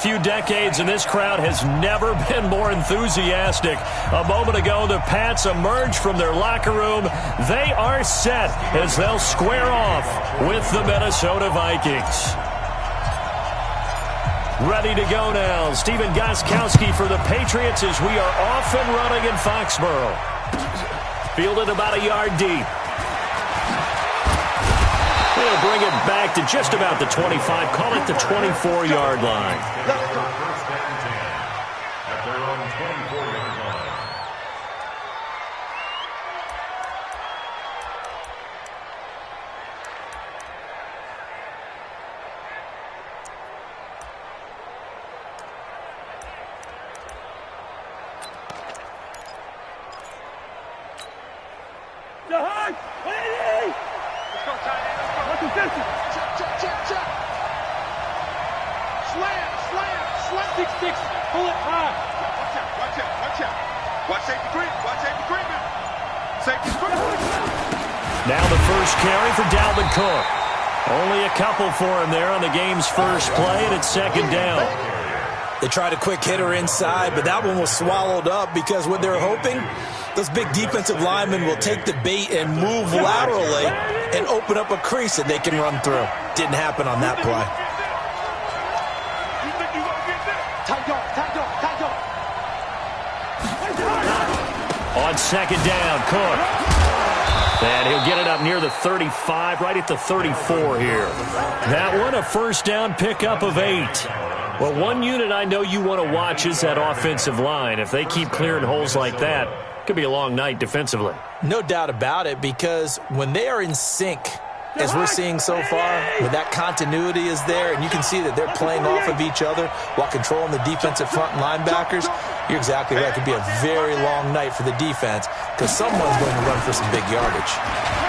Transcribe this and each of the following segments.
Few decades, and this crowd has never been more enthusiastic. A moment ago, the Pats emerged from their locker room. They are set as they'll square off with the Minnesota Vikings. Ready to go now. Stephen Gostkowski for the Patriots as we are off and running in Foxborough. Fielded about a yard deep. They'll bring it back to just about the 25. Call it the 24-yard line. At their own 24-yard line. Pull it high. Watch out. Watch safety green. Watch safety green. Safety green. Now the first carry for Dalvin Cook. Only a couple for him there on the game's first play, and it's second down. They tried a quick hitter inside, but that one was swallowed up because what they're hoping, those big defensive linemen will take the bait and move laterally and open up a crease that they can run through. Didn't happen on that play. On second down, Cook. And he'll get it up near the 35, right at the 34 here. That one, a first down pickup of 8. Well, one unit I know you want to watch is that offensive line. If they keep clearing holes like that, it could be a long night defensively. No doubt about it, because when they are in sync, as we're seeing so far, when that continuity is there, and you can see that they're playing off of each other while controlling the defensive front linebackers, you're exactly right. It could be a very long night for the defense because someone's going to run for some big yardage.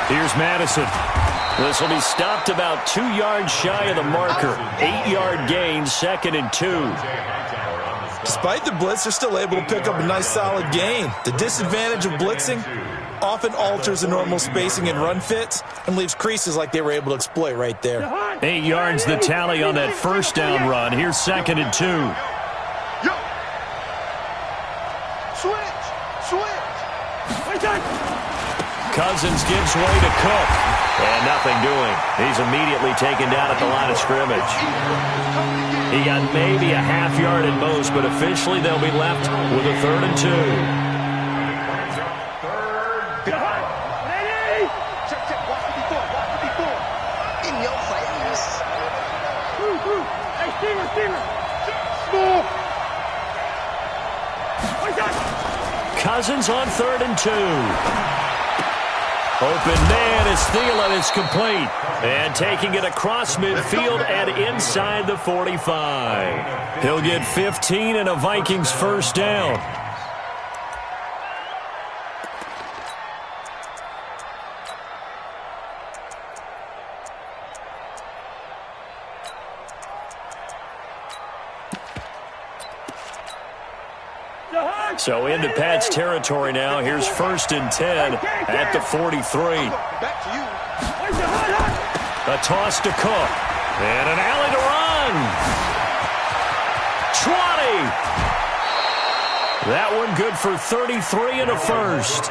Here's Madison. This will be stopped about 2 yards shy of the marker. 8-yard gain, 2nd and 2. Despite the blitz, they're still able to pick up a nice solid gain. The disadvantage of blitzing often alters the normal spacing and run fits and leaves creases like they were able to exploit right there. 8 yards the tally on that first down run. Here's 2nd and 2. Yo. Switch. Cousins gives way to Cook. And nothing doing. He's immediately taken down at the line of scrimmage. He got maybe a half yard at most, but officially they'll be left with a 3rd and 2. Cousins on 3rd and 2. Open man is Thielen. It's complete. And taking it across midfield and inside the 45. He'll get 15 and a Vikings first down. So into Pat's territory now. Here's 1st and 10 at the 43. A toss to Cook. And an alley to run. 20. That one good for 33 and a first.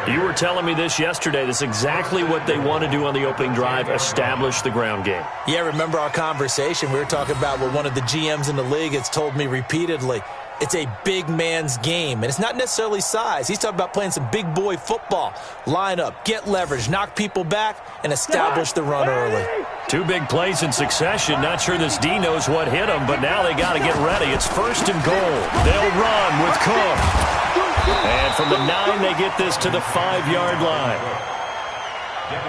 You were telling me this yesterday. This is exactly what they want to do on the opening drive, establish the ground game. Yeah, remember our conversation. We were talking about what one of the GMs in the league has told me repeatedly. It's a big man's game, and it's not necessarily size. He's talking about playing some big boy football. Line up, get leverage, knock people back, and establish the run early. 2 big plays in succession. Not sure this D knows what hit him, but now they got to get ready. It's 1st and goal. They'll run with Cook. And from the 9, they get this to the 5-yard line.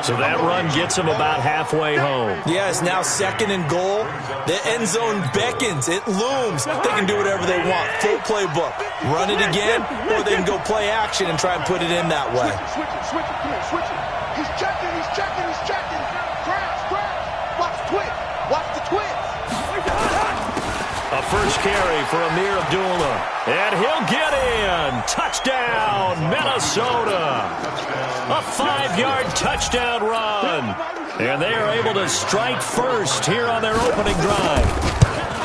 So that run gets them about halfway home. Yeah, it's now 2nd and goal. The end zone beckons. It looms. They can do whatever they want. Full playbook. Run it again, or they can go play action and try and put it in that way. Switch it. Come on. He's checking. Watch the twitch. A first carry for Amir Abdullah. And he'll get in. Touchdown, Minnesota. A 5-yard touchdown run. And they are able to strike first here on their opening drive.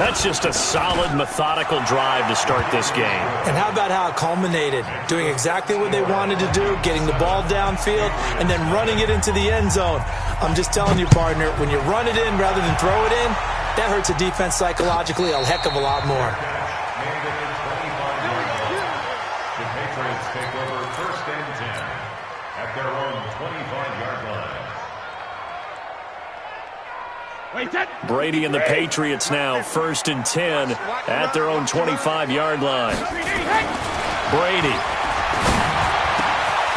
That's just a solid, methodical drive to start this game. And how about how it culminated? Doing exactly what they wanted to do, getting the ball downfield, and then running it into the end zone. I'm just telling you, partner, when you run it in rather than throw it in, that hurts a defense psychologically a heck of a lot more. The Patriots take over 1st and 10 at their own 25-yard line. Brady and the Patriots now 1st and 10 at their own 25-yard line. Brady.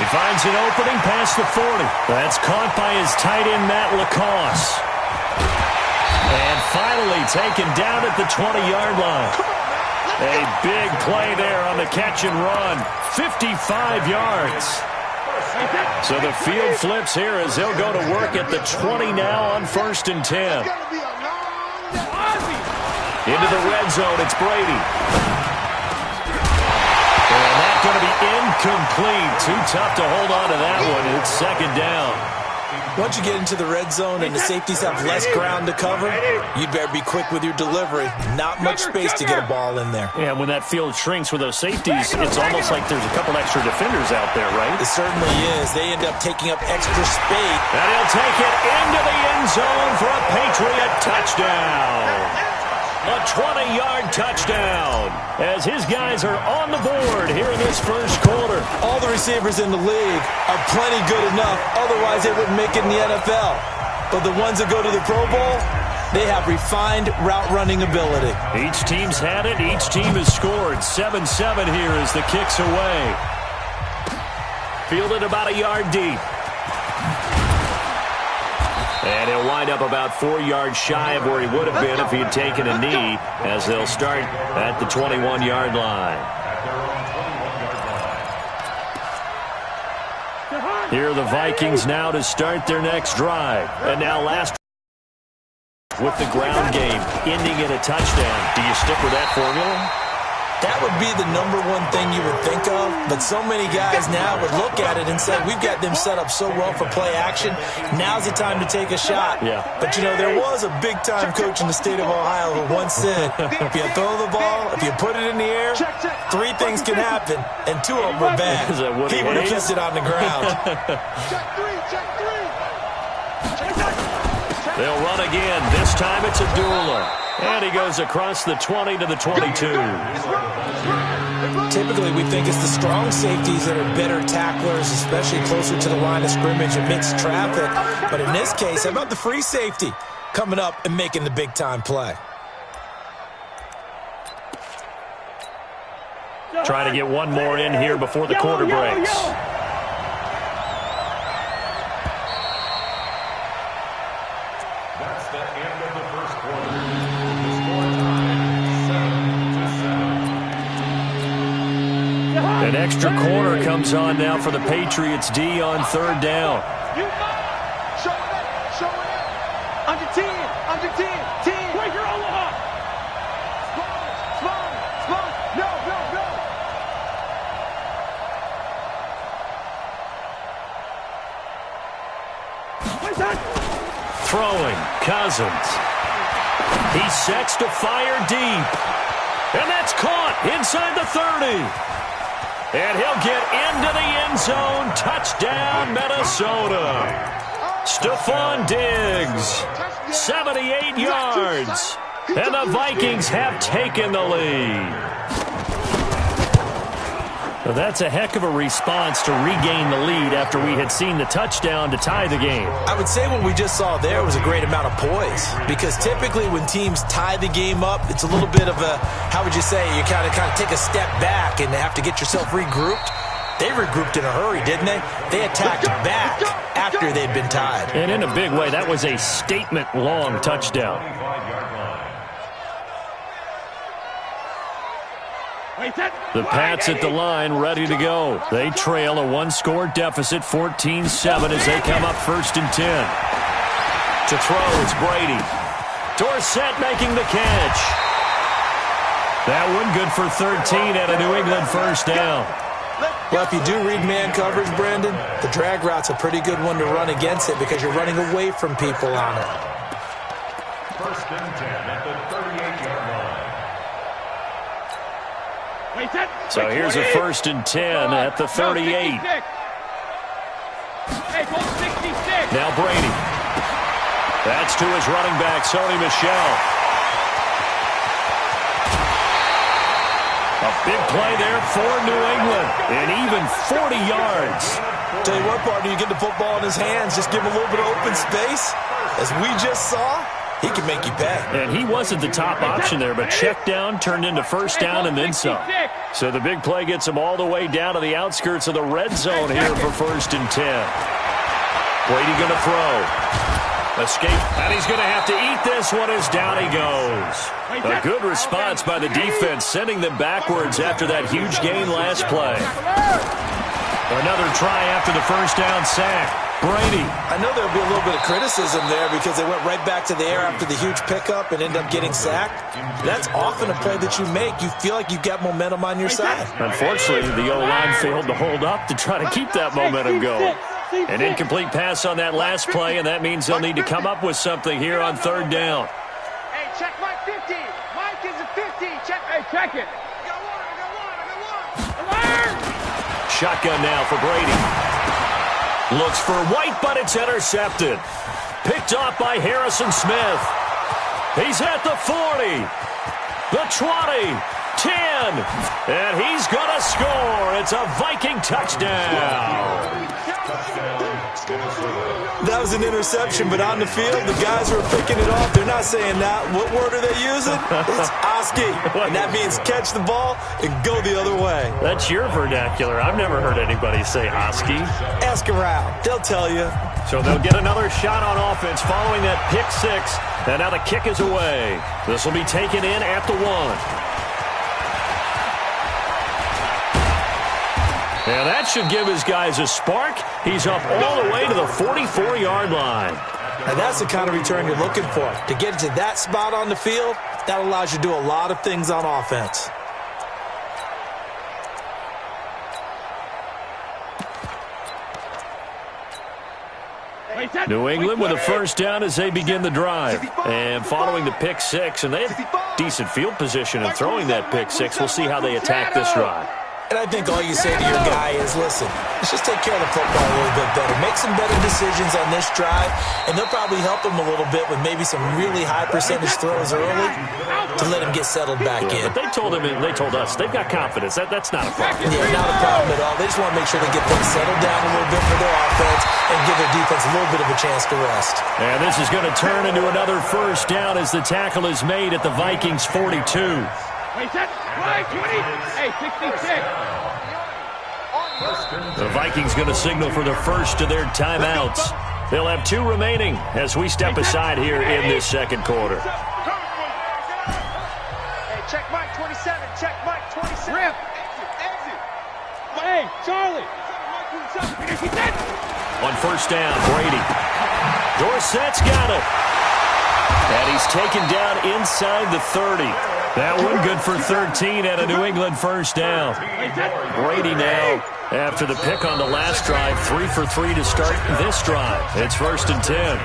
He finds an opening past the 40. That's caught by his tight end, Matt LaCosse. And finally taken down at the 20-yard line. A big play there on the catch and run. 55 yards. So the field flips here as they'll go to work at the 20 now on 1st and 10. Into the red zone, it's Brady. And that's going to be incomplete. Too tough to hold on to that one. It's 2nd down. Once you get into the red zone and the safeties have less ground to cover, you'd better be quick with your delivery. Not much space to get a ball in there. Yeah, when that field shrinks with those safeties, it's almost like there's a couple extra defenders out there, right? It certainly is. They end up taking up extra space. And he'll take it into the end zone for a Patriot touchdown. A 20-yard touchdown as his guys are on the board here in this first quarter. All the receivers in the league are plenty good enough. Otherwise, they wouldn't make it in the NFL. But the ones that go to the Pro Bowl, they have refined route-running ability. Each team's had it. Each team has scored. 7-7 here as the kick's away. Fielded about a yard deep. And he'll wind up about 4 yards shy of where he would have been if he had taken a knee, as they'll start at the 21-yard line. Here are the Vikings now to start their next drive. And now last with the ground game, ending in a touchdown. Do you stick with that formula? That would be the number one thing you would think of, but so many guys now would look at it and say, we've got them set up so well for play action, now's the time to take a shot. Yeah. But, you know, there was a big-time coach in the state of Ohio who once said, if you throw the ball, if you put it in the air, 3 things can happen, and 2 of them were bad. He would have kissed it on the ground. They'll run again. This time it's Abdullah. And he goes across the 20 to the 22. Typically, we think it's the strong safeties that are better tacklers, especially closer to the line of scrimmage amidst traffic. But in this case, how about the free safety coming up and making the big-time play? Trying to get one more in here before the quarter breaks. That's the end of the first quarter. The score time, 7-7. An extra corner comes on now for the Patriots D on 3rd down. Show it up. Under 10. Under 10. 10. Where's your Omaha? Small. No. Where's that? Throwing, Cousins. He sets to fire deep. And that's caught inside the 30. And he'll get into the end zone. Touchdown, Minnesota. Stephon Diggs, 78 yards. And the Vikings have taken the lead. Well, that's a heck of a response to regain the lead after we had seen the touchdown to tie the game. I would say what we just saw there was a great amount of poise, because typically when teams tie the game up, it's a little bit of a, how would you say, you kind of take a step back and have to get yourself regrouped. They regrouped in a hurry, didn't they? They attacked back after they'd been tied. And in a big way, that was a statement-long touchdown. The Pats at the line, ready to go. They trail a 1-score deficit, 14-7, as they come up 1st and 10. To throw, it's Brady. Dorsett making the catch. That one good for 13 at a New England 1st down. Well, if you do read man coverage, Brandon, the drag route's a pretty good one to run against it because you're running away from people on it. 1st and 10 at the 38-yard line. So here's a 1st and 10 at the 38. Now Brady. That's to his running back, Sony Michel. A big play there for New England, and even 40 yards. Tell you what, partner, you get the football in his hands, just give him a little bit of open space. As we just saw, he can make you pay. And he wasn't the top option there, but check down turned into 1st down and then some. So the big play gets him all the way down to the outskirts of the red zone here for 1st and 10. Brady going to throw. Escape, and he's going to have to eat this one as down he goes. A good response by the defense, sending them backwards after that huge gain last play. Another try after the 1st down sack. Brady. I know there'll be a little bit of criticism there because they went right back to the air after the huge pickup and ended up getting sacked. That's often a play that you make. You feel like you've got momentum on your side. Unfortunately, the O-line failed to hold up to try to keep that momentum going. An incomplete pass on that last play, and that means they'll need to come up with something here on 3rd down. Hey, check Mike 50. Mike is a 50. Check. Hey, check it. I got one. Shotgun now for Brady. Looks for White, but it's intercepted. Picked off by Harrison Smith. He's at the 40, the 20, 10, and he's going to score. It's a Viking touchdown. That was an interception, but on the field, the guys who are picking it off, they're not saying that. What word are they using? It's Oski, and that means catch the ball and go the other way. That's your vernacular. I've never heard anybody say Oski. Ask around. They'll tell you. So they'll get another shot on offense following that pick 6, and now the kick is away. This will be taken in at the 1. And that should give his guys a spark. He's up all the way to the 44-yard line. And that's the kind of return you're looking for. To get to that spot on the field, that allows you to do a lot of things on offense. New England with a 1st down as they begin the drive. And following the pick 6, and they have decent field position in throwing that pick 6. We'll see how they attack this drive. And I think all you say to your guy is, listen, let's just take care of the football a little bit better. Make some better decisions on this drive, and they'll probably help him a little bit with maybe some really high percentage throws early to let him get settled back in. But they told us they've got confidence. That's not a problem. Yeah, not a problem at all. They just want to make sure they get things settled down a little bit for their offense and give their defense a little bit of a chance to rest. And this is going to turn into another 1st down as the tackle is made at the Vikings 42. Hey, set. Right, 20. Hey, 66. The Vikings going to signal for the first of their timeouts. They'll have 2 remaining as we step aside here in this 2nd quarter. Hey, check Mike 27. Check Mike 27. Rip. Exit. Hey, Charlie. On 1st down, Brady. Dorsett's got it. And he's taken down inside the 30. That one good for 13 and a New England 1st down. Brady now, after the pick on the last drive, 3 for 3 to start this drive. It's 1st and 10.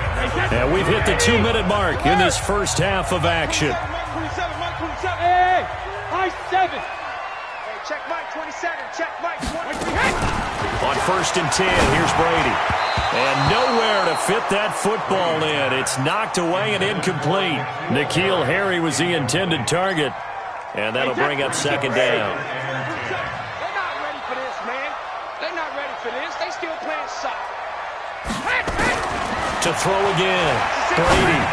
And we've hit the 2-minute mark in this first half of action. Hey, high 7. Hey, check Mike 27. Check Mike 20. On 1st and 10, here's Brady. And nowhere to fit that football in. It's knocked away and incomplete. N'Keal Harry was the intended target. And that'll bring up 2nd down. They're not ready for this, man. They're not ready for this. They still playing soccer. To throw again, Brady.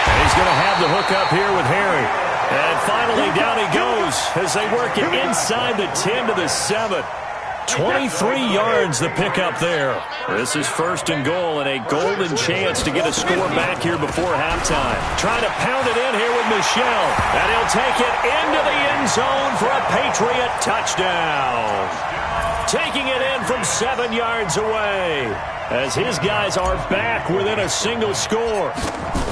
And he's going to have the hook up here with Harry. And finally down he goes as they work it inside the 10 to the 7. 23 yards the pickup there. This is 1st and goal and a golden chance to get a score back here before halftime. Trying to pound it in here with Michel. And he'll take it into the end zone for a Patriot touchdown. Taking it in from 7 yards away as his guys are back within a single score.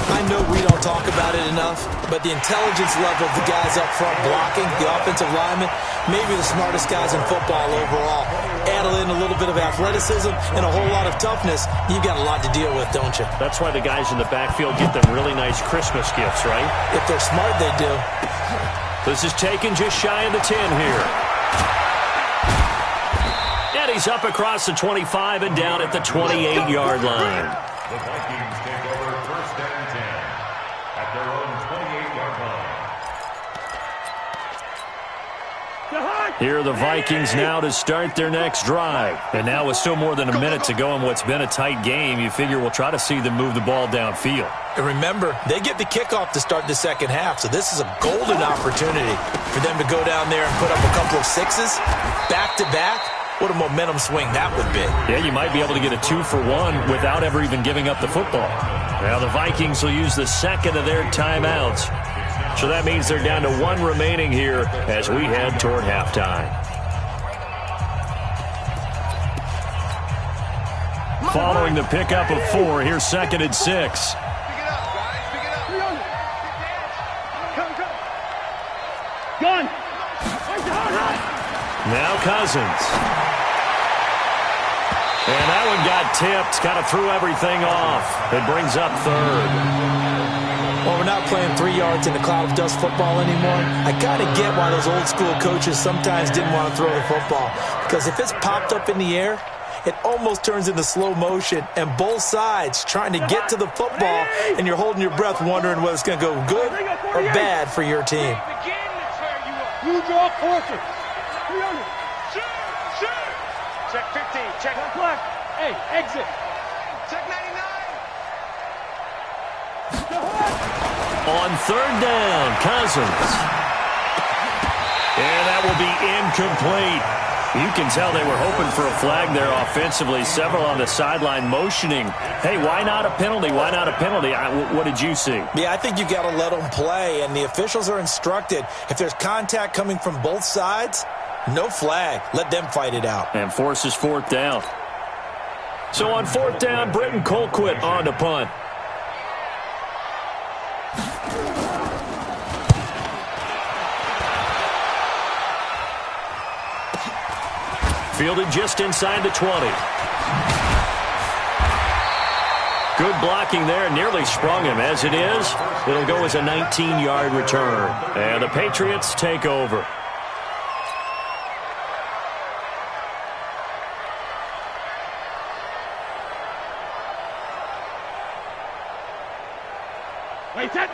I know we don't talk about it enough, but the intelligence level of the guys up front blocking, the offensive linemen, maybe the smartest guys in football overall. Add in a little bit of athleticism and a whole lot of toughness, you've got a lot to deal with, don't you? That's why the guys in the backfield get them really nice Christmas gifts, right? If they're smart, they do. This is taken just shy of the 10 here. And he's up across the 25 and down at the 28-yard line. The Vikings take over first and 10 at their own 28-yard line. Here are the Vikings now to start their next drive. And now with still more than a minute to go in what's been a tight game, you figure we'll try to see them move the ball downfield. And remember, they get the kickoff to start the second half, so this is a golden opportunity for them to go down there and put up a couple of sixes back-to-back. What a momentum swing that would be. Yeah, you might be able to get a 2-for-1 without ever even giving up the football. Now the Vikings will use the second of their timeouts. So that means they're down to 1 remaining here as we head toward halftime. Following the pickup of 4, here's 2nd and 6. Pick it up, guys. Pick it up. Gun. Now Cousins. And that one got tipped, kind of threw everything off. It brings up 3rd. Well, we're not playing 3 yards in a cloud of dust football anymore. I got to get why those old school coaches sometimes didn't want to throw the football. Because if it's popped up in the air, it almost turns into slow motion. And both sides trying to get to the football, and you're holding your breath wondering whether it's going to go good or bad for your team. You draw closer. Check 15. Check left. Hey, exit. Check 99. On 3rd down, Cousins. And that will be incomplete. You can tell they were hoping for a flag there offensively. Several on the sideline motioning. Hey, why not a penalty? Why not a penalty? What did you see? Yeah, I think you got to let them play, and the officials are instructed. If there's contact coming from both sides, no flag. Let them fight it out. And forces 4th down. So on 4th down, Britton Colquitt on to punt. Fielded just inside the 20. Good blocking there. Nearly sprung him. As it is, it'll go as a 19-yard return. And the Patriots take over.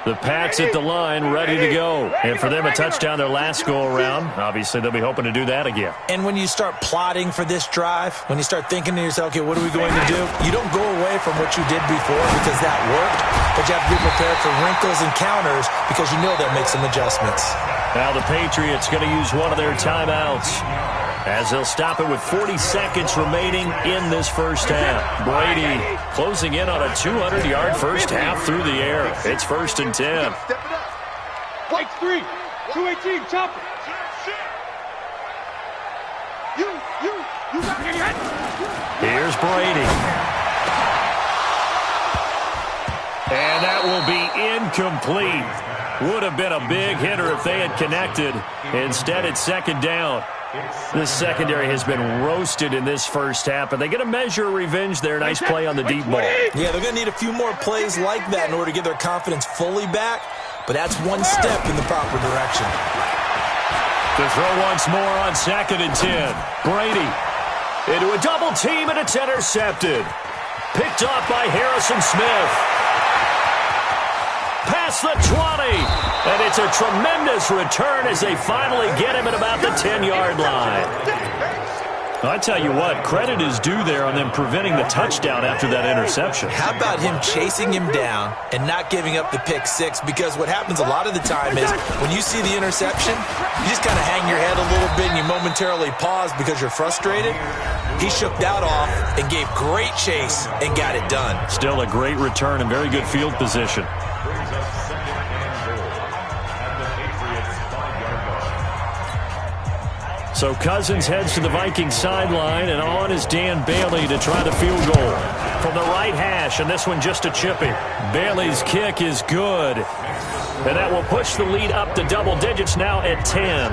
The Pats at the line, ready to go. And for them, a touchdown their last go-around. Obviously, they'll be hoping to do that again. And when you start plotting for this drive, when you start thinking to yourself, okay, what are we going to do? You don't go away from what you did before because that worked, but you have to be prepared for wrinkles and counters because you know they'll make some adjustments. Now the Patriots going to use one of their timeouts as they'll stop it with 40 seconds remaining in this first half. Brady closing in on a 200-yard first half through the air. It's 1st and 10. Step it up. White 3. 218. Chop it. You got it. Here's Brady. And that will be incomplete. Would have been a big hitter if they had connected. Instead, it's 2nd down. This secondary has been roasted in this first half, but they get a measure of revenge there. Nice play on the deep ball. Yeah, they're going to need a few more plays like that in order to get their confidence fully back, but that's one step in the proper direction. To throw once more on 2nd and 10. Brady into a double team, and it's intercepted. Picked off by Harrison Smith. Past the 20, and it's a tremendous return as they finally get him at about the 10-yard line. I tell you what, credit is due there on them preventing the touchdown after that interception. How about him chasing him down and not giving up the pick 6? Because what happens a lot of the time is when you see the interception, you just kind of hang your head a little bit and you momentarily pause because you're frustrated. He shook that off and gave great chase and got it done. Still a great return and very good field position. So Cousins heads to the Vikings sideline, and on is Dan Bailey to try the field goal from the right hash, and this one just a chippy. Bailey's kick is good, and that will push the lead up to double digits now at 10.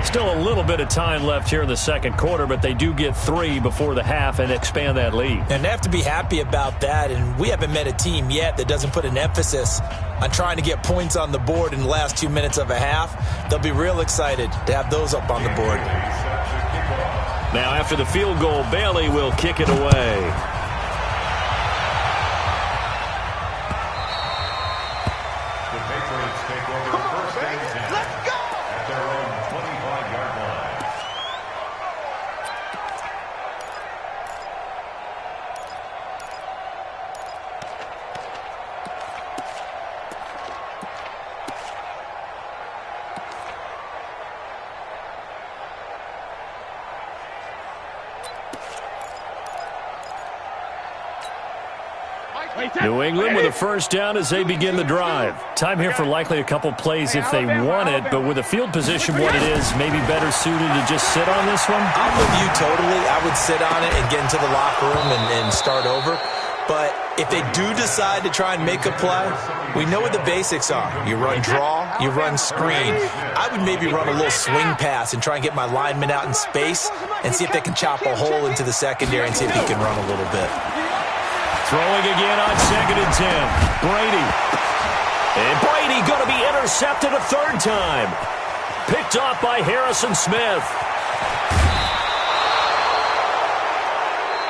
Still a little bit of time left here in the second quarter, but they do get 3 before the half and expand that lead. And they have to be happy about that, and we haven't met a team yet that doesn't put an emphasis on trying to get points on the board in the last 2 minutes of a half. They'll be real excited to have those up on the board. Now after the field goal, Bailey will kick it away. New England with a first down as they begin the drive. Time here for likely a couple plays if they want it, but with the field position what it is, maybe better suited to just sit on this one? I'm with you totally. I would sit on it and get into the locker room and start over. But if they do decide to try and make a play, we know what the basics are. You run draw, you run screen. I would maybe run a little swing pass and try and get my lineman out in space and see if they can chop a hole into the secondary and see if he can run a little bit. Throwing again on 2nd and 10. Brady. And Brady going to be intercepted a third time. Picked off by Harrison Smith.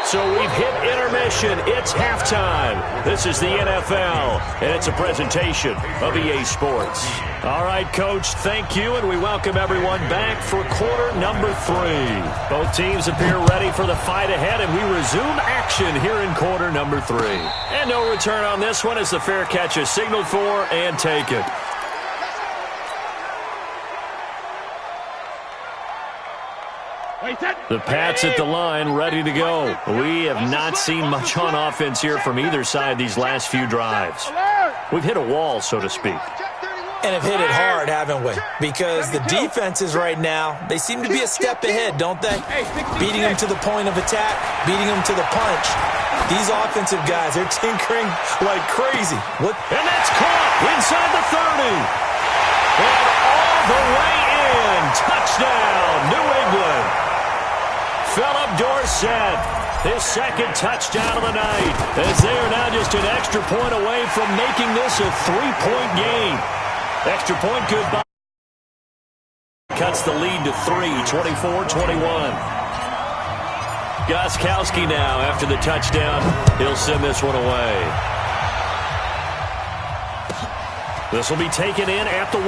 So we've hit intermission. It's halftime. This is the NFL, and it's a presentation of EA Sports. All right, Coach, thank you, and we welcome everyone back for quarter number 3. Both teams appear ready for the fight ahead, and we resume action here in quarter number 3. And no return on this one as the fair catch is signaled for and taken. The Pats at the line, ready to go. We have not seen much on offense here from either side these last few drives. We've hit a wall, so to speak. And have hit it hard, haven't we? Because the defenses right now, they seem to be a step ahead, don't they? Beating them to the point of attack, beating them to the punch. These offensive guys, they're tinkering like crazy. And that's caught inside the 30. And all the way in. Touchdown, New England. Philip Dorsett, his second touchdown of the night, as they are now just an extra point away from making this a 3-point game. Extra point goodbye. Cuts the lead to 3, 24-21. Gostkowski now after the touchdown. He'll send this one away. This will be taken in at the 1.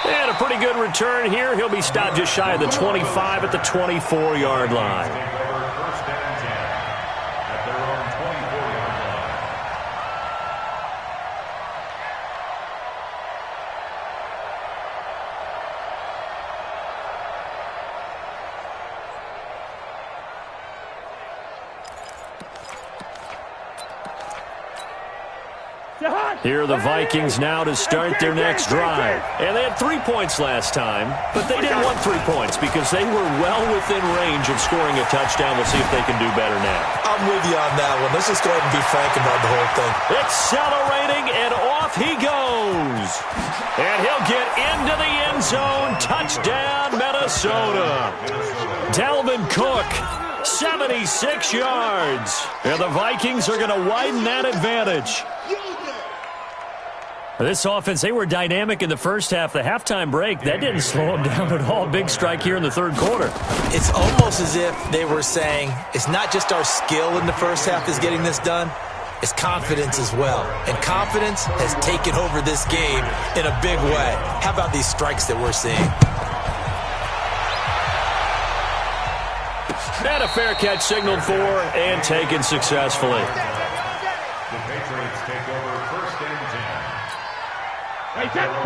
And a pretty good return here. He'll be stopped just shy of the 25 at the 24-yard line. Here are the Vikings now to start their next drive. And they had 3 points last time, but they didn't want 3 points because they were well within range of scoring a touchdown. We'll see if they can do better now. I'm with you on that one. Let's just go ahead and be frank about the whole thing. Accelerating, and off he goes. And he'll get into the end zone. Touchdown, Minnesota. Dalvin Cook, 76 yards. And the Vikings are going to widen that advantage. This offense, they were dynamic in the first half. The halftime break, that didn't slow them down at all. Big strike here in the third quarter. It's almost as if they were saying, it's not just our skill in the first half is getting this done, it's confidence as well. And confidence has taken over this game in a big way. How about these strikes that we're seeing? And a fair catch signaled for and taken successfully. The Patriots take over first and 10.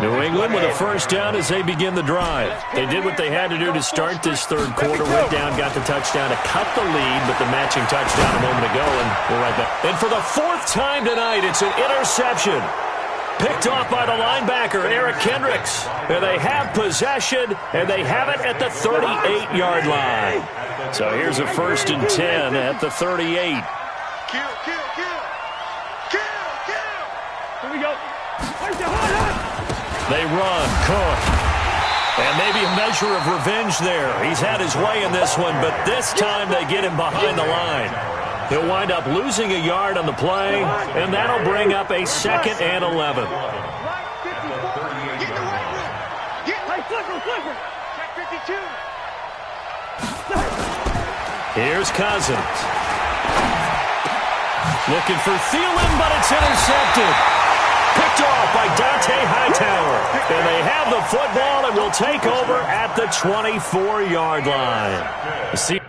New England with a first down as they begin the drive. They did what they had to do to start this third quarter. Went down, got the touchdown to cut the lead, but the matching touchdown a moment ago, and we're right back. And for the 4th time tonight, it's an interception. Picked off by the linebacker, Eric Kendricks. And they have possession, and they have it at the 38-yard line. So here's a 1st and 10 at the 38. Kill. Here we go. They run. Cook. And maybe a measure of revenge there. He's had his way in this one, but this time they get him behind the line. He'll wind up losing a yard on the play, and that'll bring up a 2nd and 11. Get the right room. Flipper. Check 52. Here's Cousins. Looking for Thielen, but it's intercepted. Picked off by Dante Hightower. And they have the football and will take over at the 24-yard line. See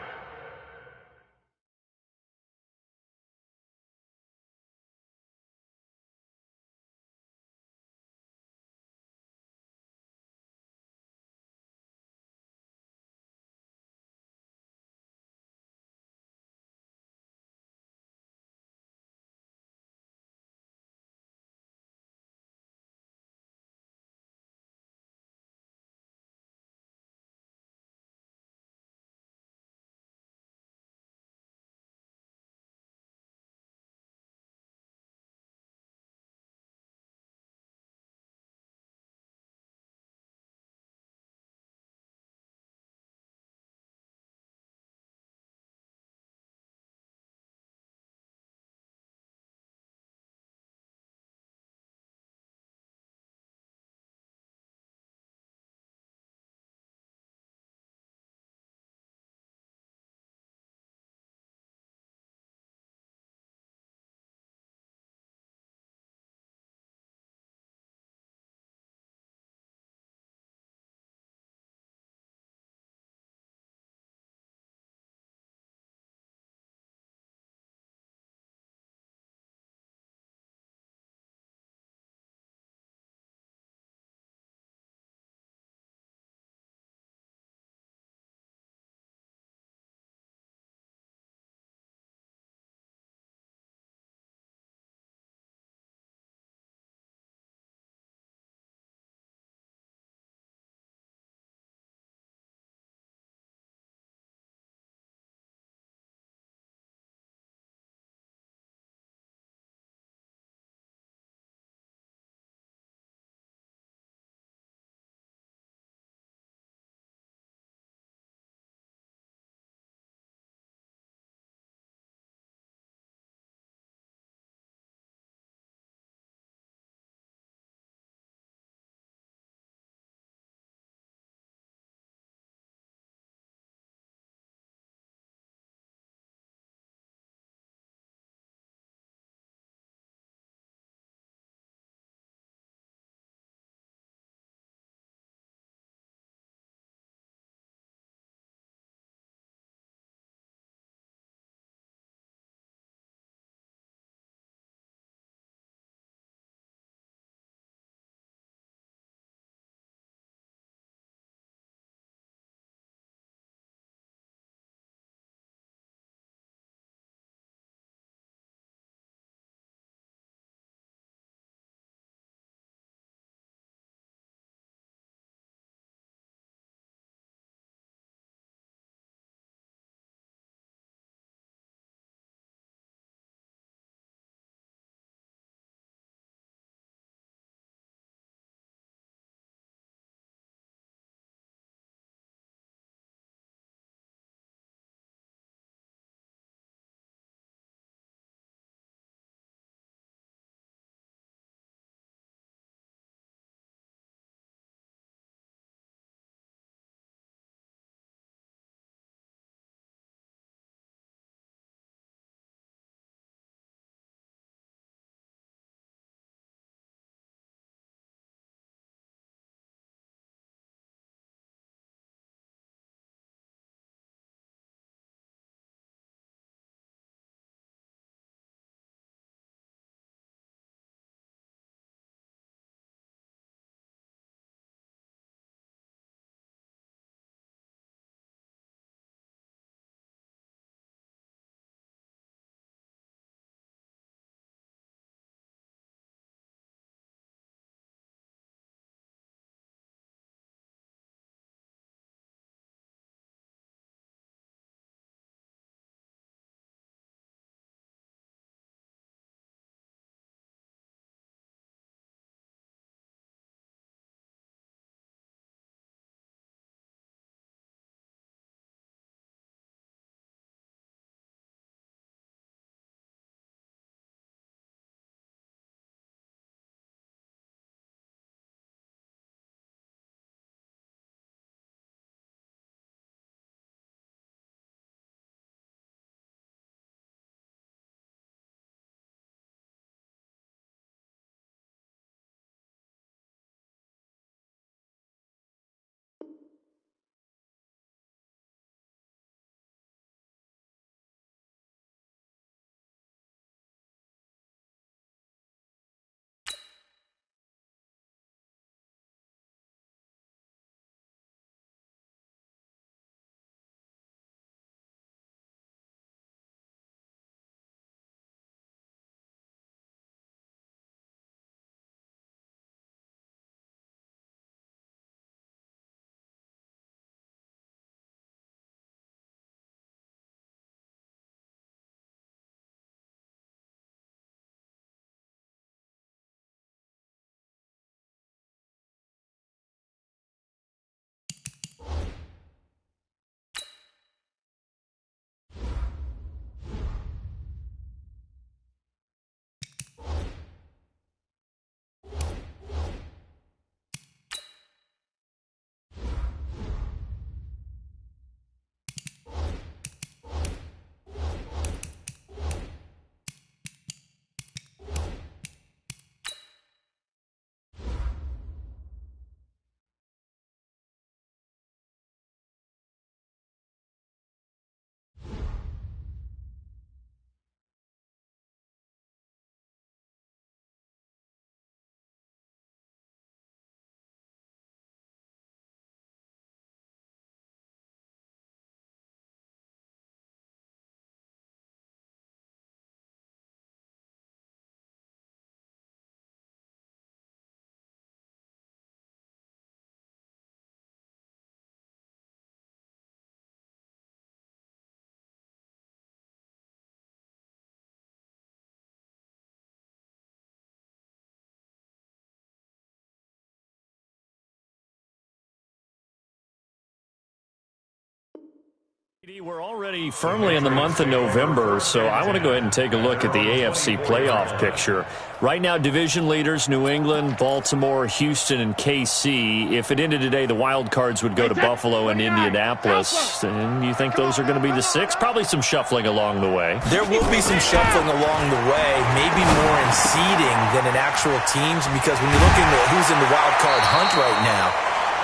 We're already firmly in the month of November, so I want to go ahead and take a look at the AFC playoff picture. Right now, division leaders, New England, Baltimore, Houston, and KC. If it ended today, the wild cards would go to Buffalo and Indianapolis. And you think those are going to be the six? Probably some shuffling along the way. There will be some shuffling along the way, maybe more in seeding than in actual teams, because when you look into who's in the wild card hunt right now,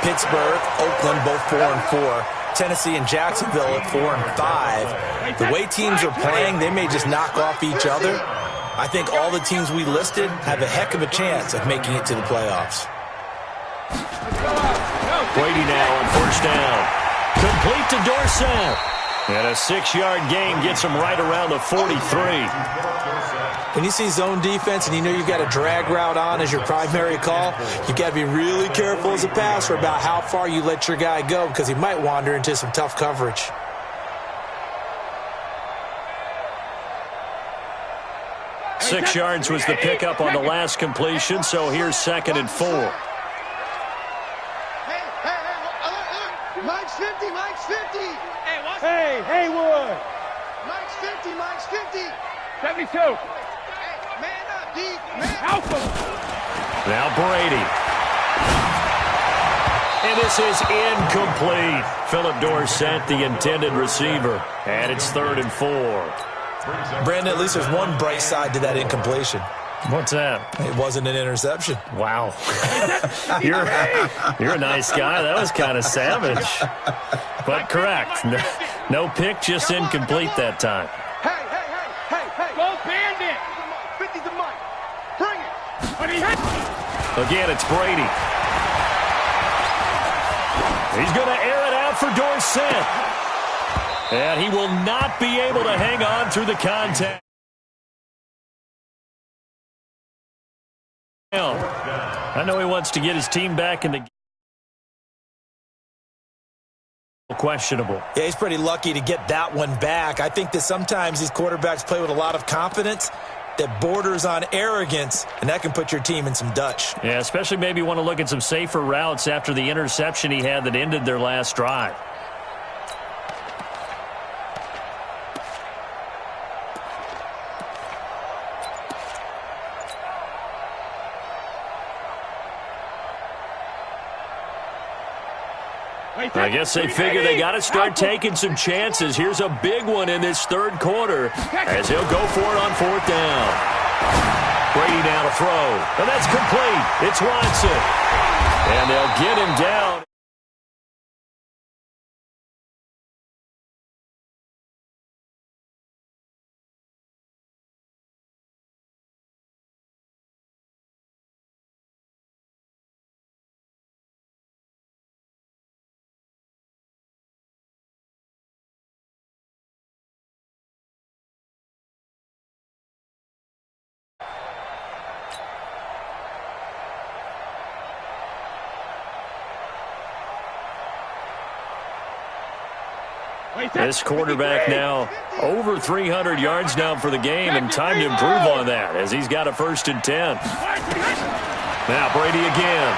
Pittsburgh, Oakland, both 4-4. Tennessee and Jacksonville at 4-5. The way teams are playing, they may just knock off each other. I think all the teams we listed have a heck of a chance of making it to the playoffs. Brady now on first down. Complete to Dorsett. And a 6-yard gain gets him right around the 43. When you see zone defense and you know you've got a drag route on as your primary call, you've got to be really careful as a passer about how far you let your guy go, because he might wander into some tough coverage. Six yards was the pickup on the last completion, so here's 2nd and 4. Mike's 50, Mike's 50. Hey, watch. Hey, Haywood. Mike's 50, Mike's 50. 72. Hey, man up, D. Man up. Alpha. Now Brady. And this is incomplete. Philip Dorsett, the intended receiver. And it's 3rd and 4. Brandon, at least there's one bright side to that incompletion. What's that? It wasn't an interception. Wow. You're a nice guy. That was kind of savage. But correct. No pick, just incomplete that time. Hey. Go Bandit. 50's the mic. Bring it. But he hit. Again, it's Brady. He's going to air it out for Dorsett. And he will not be able to hang on through the contact. I know he wants to get his team back in the game. Questionable. Yeah, he's pretty lucky to get that one back. I think that sometimes these quarterbacks play with a lot of confidence that borders on arrogance, and that can put your team in some Dutch. Yeah, especially maybe want to look at some safer routes after the interception he had that ended their last drive. I guess they figure they got to start taking some chances. Here's a big one in this third quarter as he'll go for it on 4th down. Brady now to throw. And that's complete. It's Watson. And they'll get him down. This quarterback now over 300 yards now for the game, and time to improve on that as he's got a 1st and 10. Now Brady again.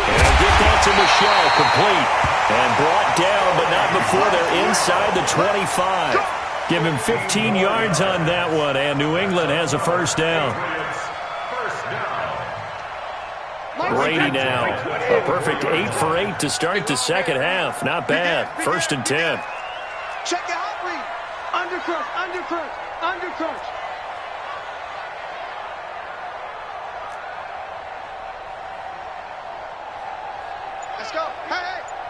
And get that to Michelle, complete. And brought down, but not before they're inside the 25. Give him 15 yards on that one, and New England has a 1st down. Brady now, a perfect 8 for 8 to start the second half. Not bad. 1st and 10. Check your hot read. Undercrunch. Let's go.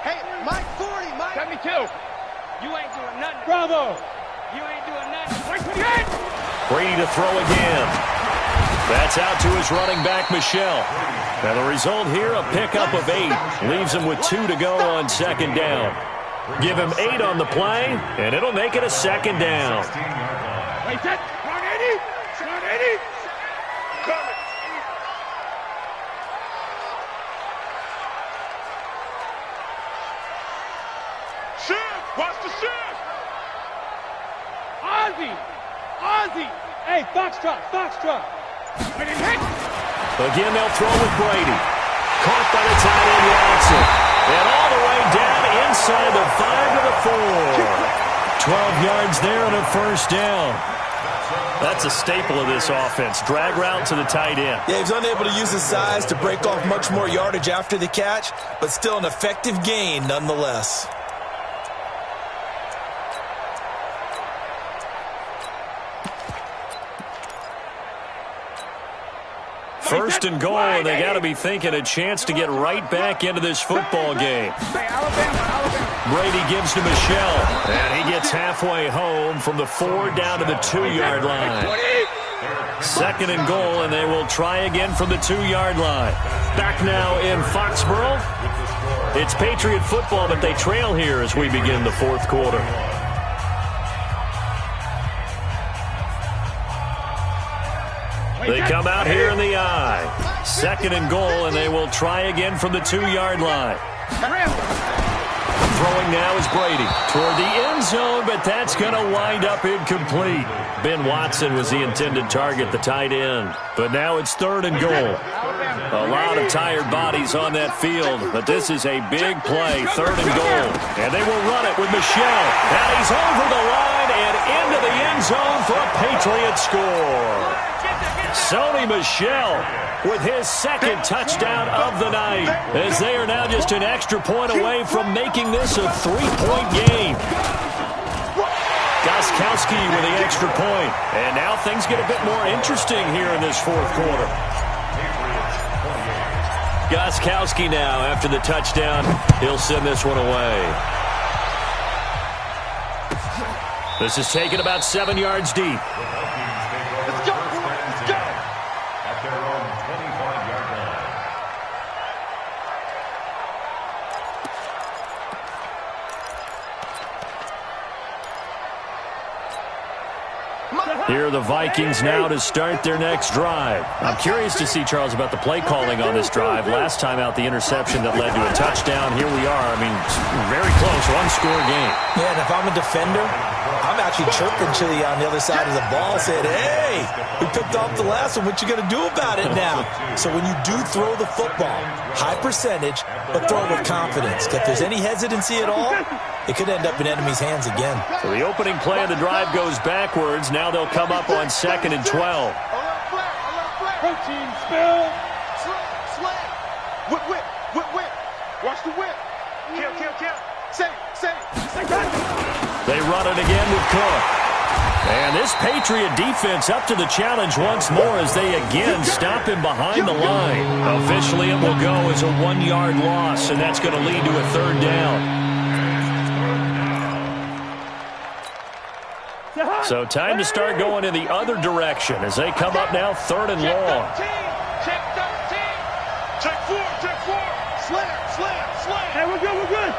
Hey, Mike 40, Mike. 72. You ain't doing nothing. Bravo. You ain't doing nothing. 28. Brady to throw again. That's out to his running back, Michelle. And the result here, a pickup of 8. Leaves him with 2 to go on 2nd down. Give him 8 on the play, and it'll make it a 2nd down. Wait, that. 180. 180. Coming. Shift. Watch the shift. Ozzy. Hey, Foxtrot. When he hit. Again, they'll throw with Brady. Caught by the tight end, Watson. And all the way down inside the 5 to the 4. 12 yards there and a first down. That's a staple of this offense. Drag route to the tight end. Yeah, he's unable to use his size to break off much more yardage after the catch, but still an effective gain nonetheless. First and goal, and they got to be thinking a chance to get right back into this football game. Brady gives to Michelle, and he gets halfway home from the 4 down to the 2-yard line. Second and goal, and they will try again from the 2-yard line. Back now in Foxborough. It's Patriot football, but they trail here as we begin the fourth quarter. They come out here in the eye. Second and goal, and they will try again from the 2-yard line. Throwing now is Brady toward the end zone, but that's going to wind up incomplete. Ben Watson was the intended target, the tight end. But now it's third and goal. A lot of tired bodies on that field, but this is a big play, third and goal. And they will run it with Michelle. And he's over the line and into the end zone for a Patriot score. Sony Michel with his second touchdown of the night, as they are now just an extra point away from making this a 3-point game. Gostkowski with the extra point. And now things get a bit more interesting here in this fourth quarter. Gostkowski now, after the touchdown, he'll send this one away. This is taken about 7 yards deep. Here are the Vikings now to start their next drive. I'm curious to see, Charles, about the play calling on this drive. Last time out, the interception that led to a touchdown. Here we are. I mean, very close, one-score game. Yeah, and if I'm a defender, I'm actually chirping to the on the other side of the ball, saying, hey, we picked off the last one. What you going to do about it now? So when you do throw the football, high percentage, but throw with confidence. If there's any hesitancy at all, it could end up in enemy's hands again. So the opening play of the drive goes backwards. Now they'll come up on 2nd and 12. Protein spill. Slam. Whip. Watch the whip. Kill. Say. They run it again with Cook. And this Patriot defense up to the challenge once more as they again stop him behind the line. Officially, it will go as a 1-yard loss, and that's going to lead to a third down. So time to start going in the other direction as they come up now 3rd and long. Check 13. Check 4. Slam. Hey, we're good.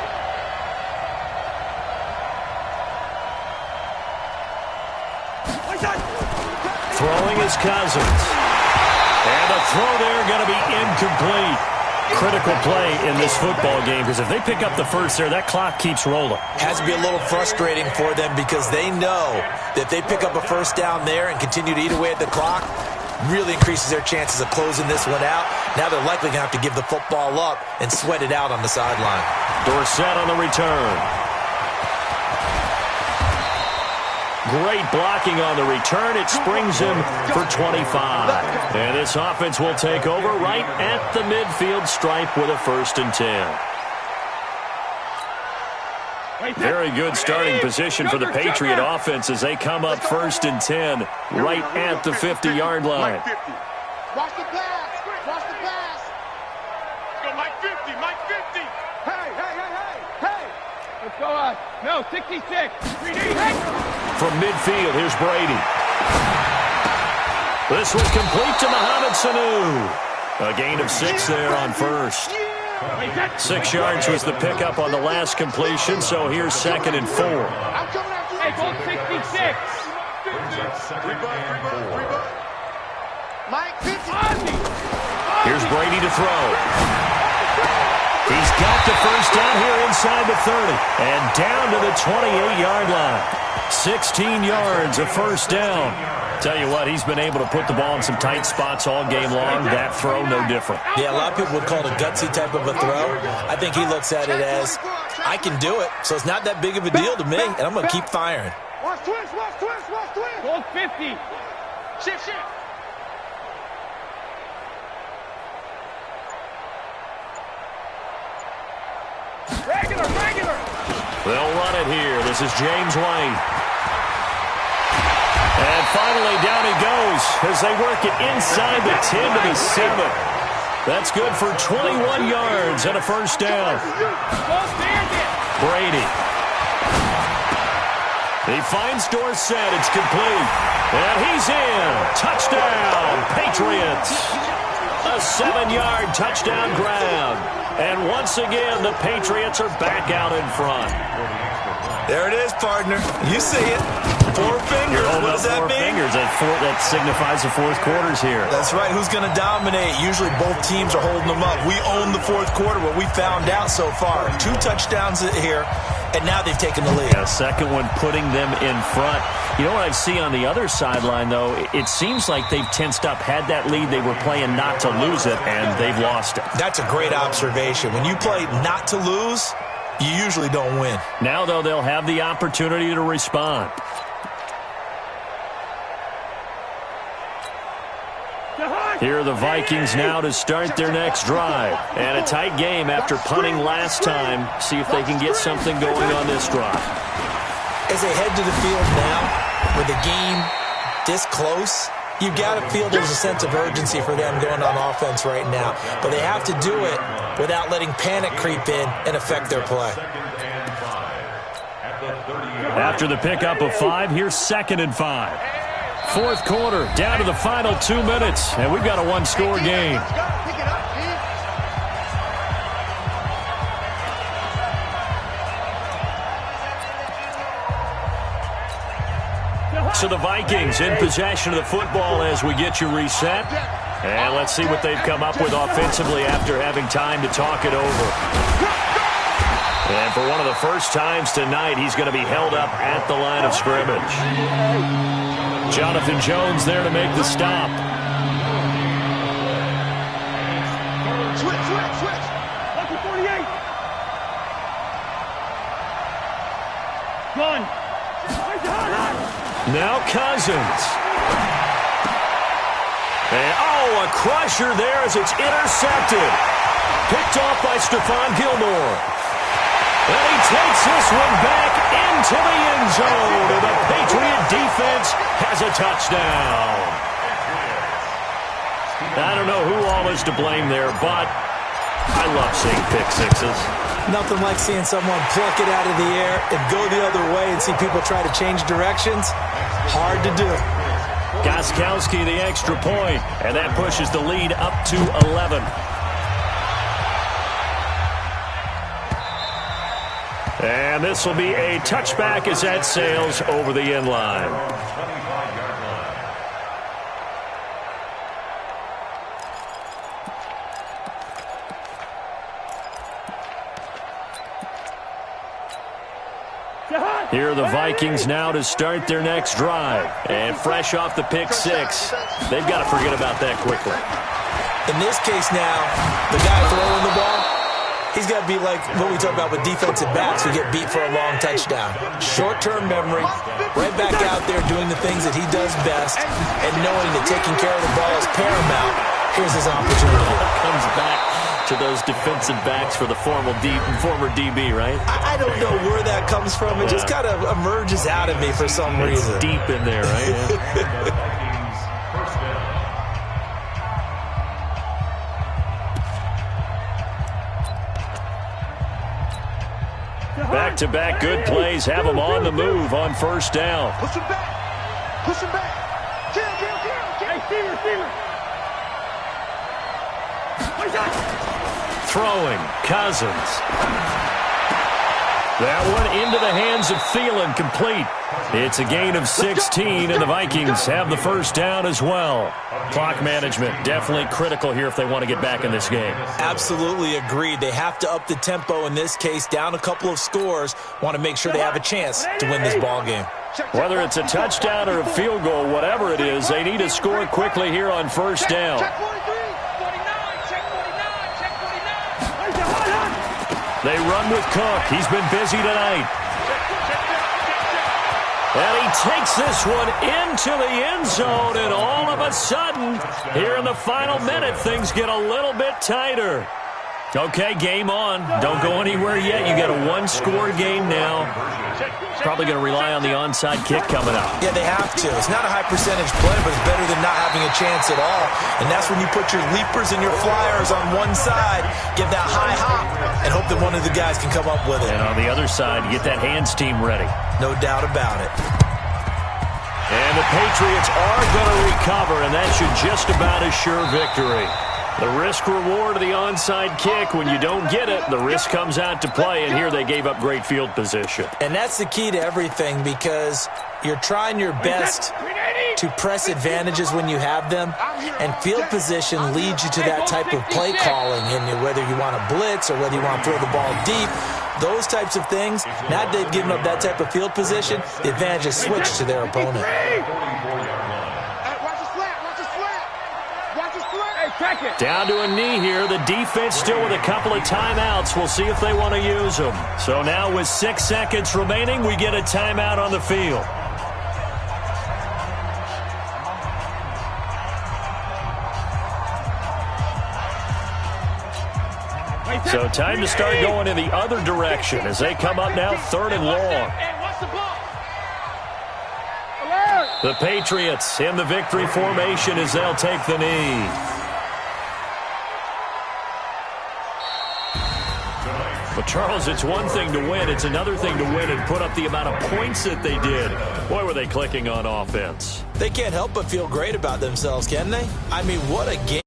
Throwing is Cousins. And the throw there going to be incomplete. Critical play in this football game, because if they pick up the first there, that clock keeps rolling. Has to be a little frustrating for them because they know that if they pick up a first down there and continue to eat away at the clock, really increases their chances of closing this one out. Now they're likely going to have to give the football up and sweat it out on the sideline. Dorsett on the return. Great blocking on the return. It springs him for 25. And this offense will take over right at the midfield stripe with a 1st and 10. Very good starting position for the Patriot offense as they come up 1st and 10 right at the 50-yard line. Watch the pass. Go Mike 50. Hey. Let's go on. No, 66. 3D. Hey. From midfield, here's Brady. This was complete to Mohamed Sanu. A gain of 6 there on first. 6 yards was the pickup on the last completion, so here's 2nd and 4. Hey, goal 66. Mike 50. Ozzy. Here's Brady to throw. He's got the first down here inside the 30. And down to the 28-yard line. 16 yards, a first down. Tell you what, he's been able to put the ball in some tight spots all game long. That throw, no different. Yeah, a lot of people would call it a gutsy type of a throw. I think he looks at it as, I can do it, so it's not that big of a deal to me, and I'm going to keep firing. Watch twist, watch twist, watch twist. Hold 50. Shift. Regular. They'll run it here. This is James White. And finally, down he goes as they work it inside the 10 to the 7. That's good for 21 yards and a first down. Brady. He finds Dorsett. It's complete. And he's in. Touchdown, Patriots. A 7-yard touchdown grab. And once again, the Patriots are back out in front. There it is, partner. You see it. 4 fingers. What does that mean? 4 fingers. That signifies the fourth quarter's here. That's right. Who's going to dominate? Usually both teams are holding them up. We own the fourth quarter, what we found out so far. 2 touchdowns here, and now they've taken the lead. A second one putting them in front. You know what I see on the other sideline, though? It seems like they've tensed up, had that lead. They were playing not to lose it, and they've lost it. That's a great observation. When you play not to lose, you usually don't win. Now, though, they'll have the opportunity to respond. Here are the Vikings now to start their next drive. And a tight game after punting last time. See if they can get something going on this drive. As they head to the field now, with the game this close, you've got to feel there's a sense of urgency for them going on offense right now. But they have to do it without letting panic creep in and affect their play. After the pickup of 5, here's 2nd and 5. Fourth quarter, down to the final 2 minutes, and we've got a 1-score game. So the Vikings in possession of the football as we get you reset. And let's see what they've come up with offensively after having time to talk it over. And for one of the first times tonight, he's going to be held up at the line of scrimmage. Jonathan Jones there to make the stop. Switch. Lucky 48. Gun. Now Cousins. And, a crusher there as it's intercepted. Picked off by Stephon Gilmore. And he takes this one back into the end zone. And the Patriot defense has a touchdown. I don't know who all is to blame there, but I love seeing pick sixes. Nothing like seeing someone pluck it out of the air and go the other way and see people try to change directions. Hard to do. Gostkowski the extra point, and that pushes the lead up to 11. And this will be a touchback as that sails over the end line. Here are the Vikings now to start their next drive. And fresh off the pick 6, they've got to forget about that quickly. In this case now, the guy throwing the ball, he's got to be like what we talk about with defensive backs who get beat for a long touchdown. Short-term memory, right back out there doing the things that he does best, and knowing that taking care of the ball is paramount. Here's his opportunity. Comes back to those defensive backs for the former DB, right? I don't know where that comes from. It just kind of emerges out of me for some reason. It's deep in there, right? Yeah. Back-to-back good plays have them on the move on first down. Push him back. Push him back. Kill. Hey, Steeler. Throwing, Cousins. That one into the hands of Thielen, complete. It's a gain of 16, and the Vikings have the first down as well. Clock management definitely critical here if they want to get back in this game. Absolutely agreed. They have to up the tempo in this case, down a couple of scores. Want to make sure they have a chance to win this ball game. Whether it's a touchdown or a field goal, whatever it is, they need to score quickly here on first down. They run with Cook. He's been busy tonight. And he takes this one into the end zone, and all of a sudden, here in the final minute, things get a little bit tighter. Okay, game on. Don't go anywhere yet. You got a one-score game now. Probably going to rely on the onside kick coming up. Yeah, they have to. It's not a high-percentage play, but it's better than not having a chance at all. And that's when you put your leapers and your flyers on one side, get that high hop, and hope that one of the guys can come up with it. And on the other side, get that hands team ready. No doubt about it. And the Patriots are going to recover, and that should just about assure victory. The risk-reward of the onside kick, when you don't get it, the risk comes out to play, and here they gave up great field position. And that's the key to everything, because you're trying your best to press advantages when you have them, and field position leads you to that type of play calling, and whether you want to blitz or whether you want to throw the ball deep, those types of things, now that they've given up that type of field position, the advantage is switched to their opponent. Down to a knee here. The defense still with a couple of timeouts. We'll see if they want to use them. So now with 6 seconds remaining, we get a timeout on the field. So time to start going in the other direction as they come up now 3rd and long. The Patriots in the victory formation as they'll take the knee. Well, Charles, it's one thing to win. It's another thing to win and put up the amount of points that they did. Boy, were they clicking on offense. They can't help but feel great about themselves, can they? I mean, what a game.